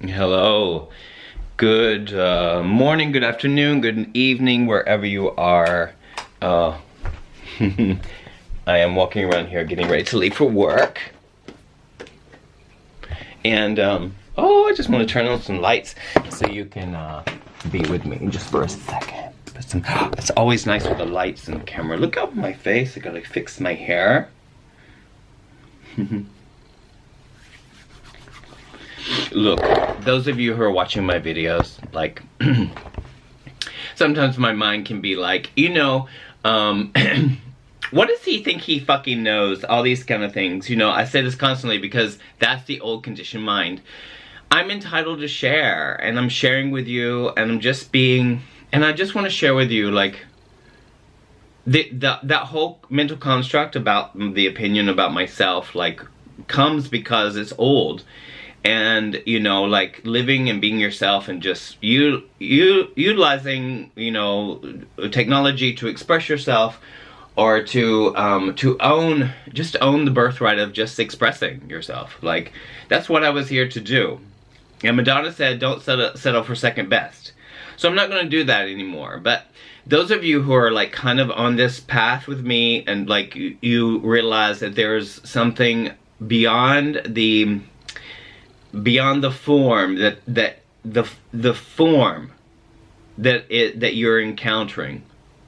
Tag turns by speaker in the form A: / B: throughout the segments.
A: Hello. Good morning, good afternoon, good evening, wherever you are. I am walking around here getting ready to leave for work. And, I just want to turn on some lights so you can be with me just for a second. It's always nice with the lights and the camera. Look up my face. I gotta fix my hair. Look, those of you who are watching my videos, like, sometimes my mind can be like, what does he think he fucking knows? All these kind of things. I say this constantly because that's the old conditioned mind. I'm entitled to share, and I'm sharing with you, and I'm just being, and I just want to share with you, like, that whole mental construct about the opinion about myself, like, comes because it's old. And, like, living and being yourself and just utilizing, technology to express yourself, or to own the birthright of just expressing yourself. Like, that's what I was here to do. And Madonna said, don't settle for second best. So I'm not going to do that anymore. But those of you who are, like, kind of on this path with me, and, like, you realize that there's something beyond the form, that the form that you're encountering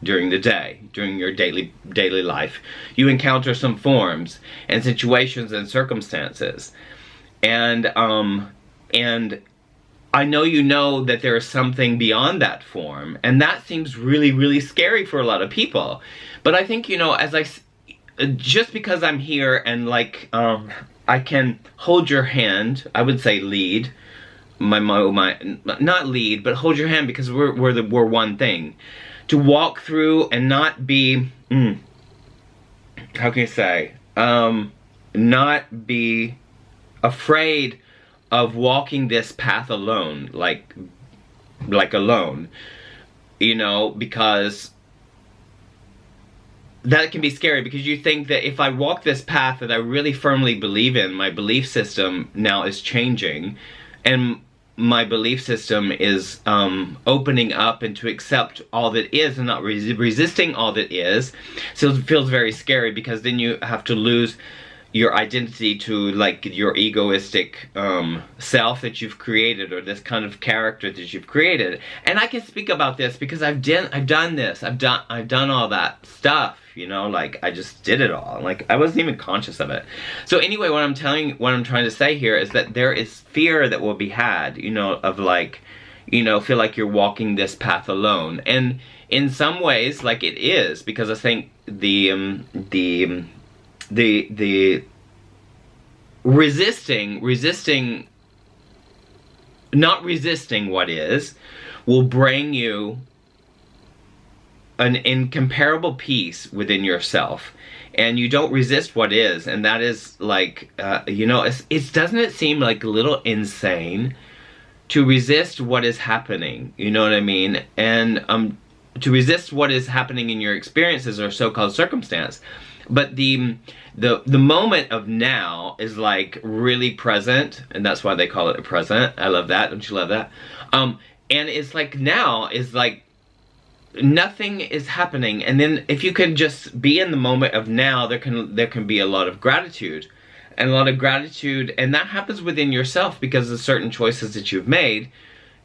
A: during the day, during your daily life. You encounter some forms and situations and circumstances, and I know that there is something beyond that form, and that seems really, really scary for a lot of people. But I think, just because I'm here and, like, I can hold your hand, I would say lead, not lead, but hold your hand, because we're one thing. To walk through and not be, how can you say, not be afraid of walking this path alone, like alone, because that can be scary, because you think that if I walk this path that I really firmly believe in, my belief system now is changing, and my belief system is opening up and to accept all that is and not resisting all that is. So it feels very scary, because then you have to lose your identity to, like, your egoistic self that you've created, or this kind of character that you've created. And I can speak about this because I've done this. I've done all that stuff, like, I just did it all. Like, I wasn't even conscious of it. So anyway, what I'm trying to say here is that there is fear that will be had, of, like, feel like you're walking this path alone. And in some ways, like, it is, because I think the not resisting what is, will bring you an incomparable peace within yourself. And you don't resist what is, and that is, like, doesn't it seem like a little insane to resist what is happening, you know what I mean? And to resist what is happening in your experiences or so-called circumstance. But the moment of now is, like, really present, and that's why they call it a present. I love that. Don't you love that? And it's like, now is like nothing is happening, and then if you can just be in the moment of now, there can be a lot of gratitude, and that happens within yourself because of certain choices that you've made,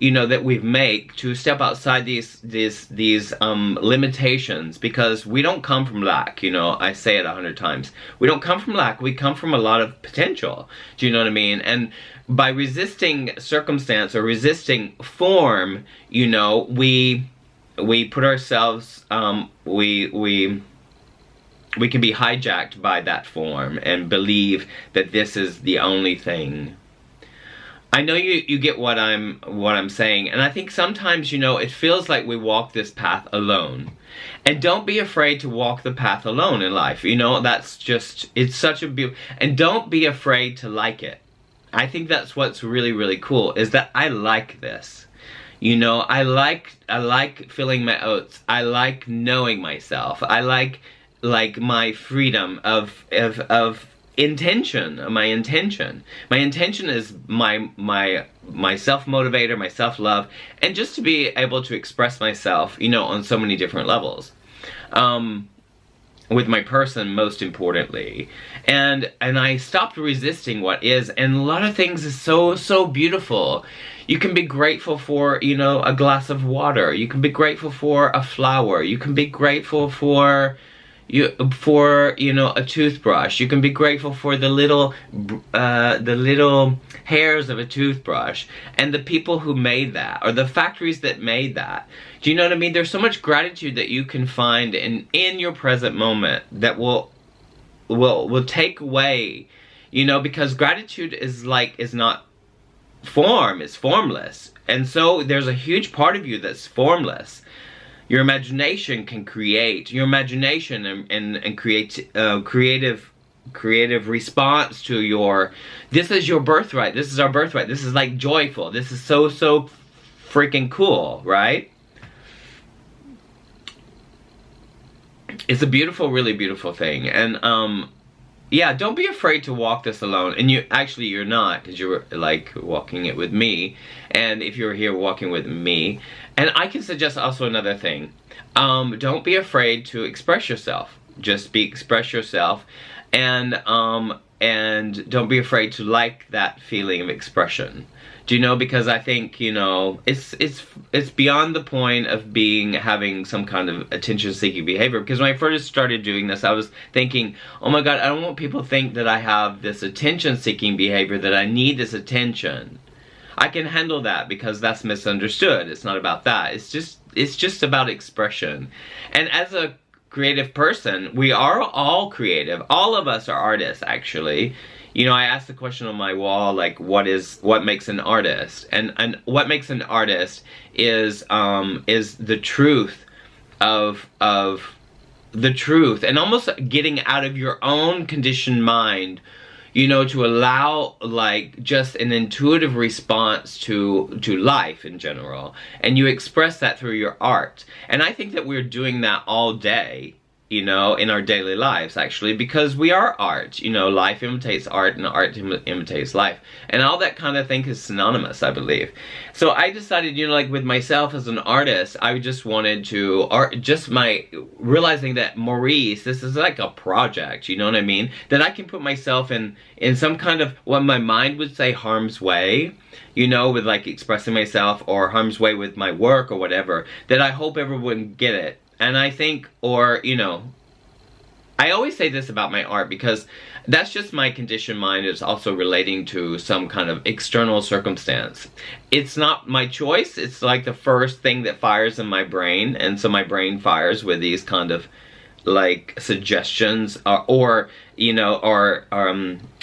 A: that we make to step outside these limitations, because we don't come from lack. I say it 100 times. We don't come from lack. We come from a lot of potential. Do you know what I mean? And by resisting circumstance or resisting form, we put ourselves, we can be hijacked by that form and believe that this is the only thing. I know you get what I'm saying, and I think sometimes, it feels like we walk this path alone. And don't be afraid to walk the path alone in life. That's just, it's such a beauty. And don't be afraid to like it. I think that's what's really, really cool, is that I like this. I like feeling my oats. I like knowing myself. I like my freedom of intention. My intention is my my self-motivator, my self-love, and just to be able to express myself, you know, on so many different levels. With my person, most importantly. And I stopped resisting what is, and a lot of things is so beautiful. You can be grateful for, you know, a glass of water. You can be grateful for a flower. You can be grateful for you know, a toothbrush. You can be grateful for the little hairs of a toothbrush, and the people who made that, or the factories that made that. Do you know what I mean? There's so much gratitude that you can find in your present moment that will take away, you know, because gratitude is not form, it's formless. And so there's a huge part of you that's formless. Your imagination can create. Your imagination and create creative response to your. This is your birthright. This is our birthright. This is like joyful. This is so freaking cool, right? It's a beautiful, really beautiful thing. And yeah, don't be afraid to walk this alone. And you're not, because you're like walking it with me. And if you're here walking with me, and I can suggest also another thing. Don't be afraid to express yourself. Just express yourself, and don't be afraid to like that feeling of expression. Do you know? Because I think, you know, it's beyond the point of having some kind of attention-seeking behavior. Because when I first started doing this, I was thinking, oh my God, I don't want people to think that I have this attention-seeking behavior, that I need this attention. I can handle that because that's misunderstood. It's not about that. It's just about expression. And as a creative person, we are all creative. All of us are artists, actually. You know, I asked the question on my wall, like, what makes an artist? And what makes an artist is the truth of the truth, and almost getting out of your own conditioned mind, you know, to allow like just an intuitive response to life in general. And you express that through your art. And I think that we're doing that all day, you know, in our daily lives, actually, because we are art. You know, life imitates art, and art imitates life. And all that kind of thing is synonymous, I believe. So I decided, you know, like with myself as an artist, I just wanted to, realizing that Maurice, this is like a project, you know what I mean? That I can put myself in some kind of, what my mind would say, harm's way, you know, with like expressing myself, or harm's way with my work or whatever, that I hope everyone get it. And I think, or, you know, I always say this about my art because that's just my conditioned mind. It's also relating to some kind of external circumstance. It's not my choice. It's like the first thing that fires in my brain. And so my brain fires with these kind of like suggestions or you know, or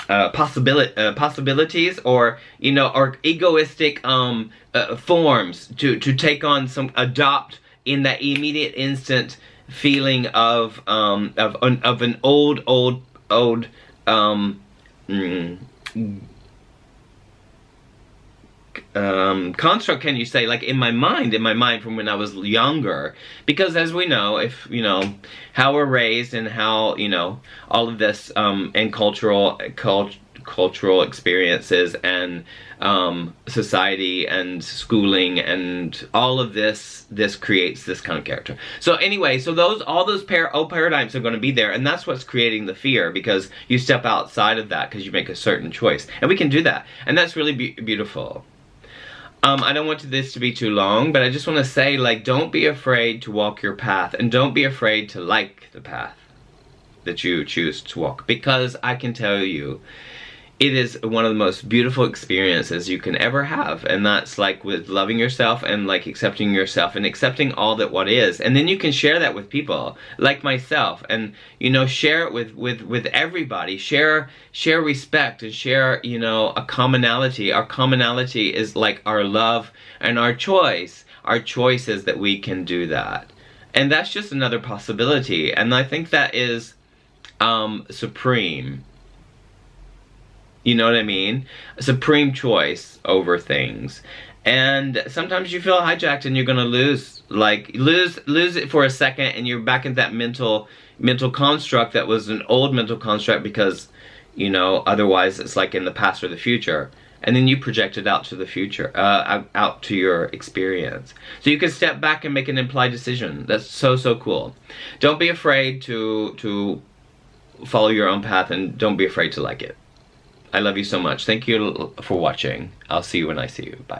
A: possibilities, or, you know, or egoistic forms to take on adopt in that immediate instant feeling of an old construct, can you say, like in my mind from when I was younger. Because as we know, if you know how we're raised and how, you know, all of this and cultural experiences and society and schooling and all of this creates this kind of character. So anyway, so all those paradigms are going to be there, and that's what's creating the fear, because you step outside of that because you make a certain choice, and we can do that, and that's really beautiful. I don't want this to be too long, but I just want to say, like, don't be afraid to walk your path, and don't be afraid to like the path that you choose to walk, because I can tell you, it is one of the most beautiful experiences you can ever have. And that's like with loving yourself and like accepting yourself and accepting all that what is. And then you can share that with people like myself, and, you know, share it with everybody. Share respect, and share, you know, a commonality. Our commonality is like our love and our choice. Our choice is that we can do that. And that's just another possibility. And I think that is supreme. You know what I mean? A supreme choice over things. And sometimes you feel hijacked and you're gonna lose it for a second, and you're back in that mental construct that was an old mental construct, because, you know, otherwise it's like in the past or the future. and then you project it out to the future, out to your experience. So you can step back and make an implied decision. That's so, so cool. Don't be afraid to follow your own path, and don't be afraid to like it. I love you so much. Thank you for watching. I'll see you when I see you. Bye.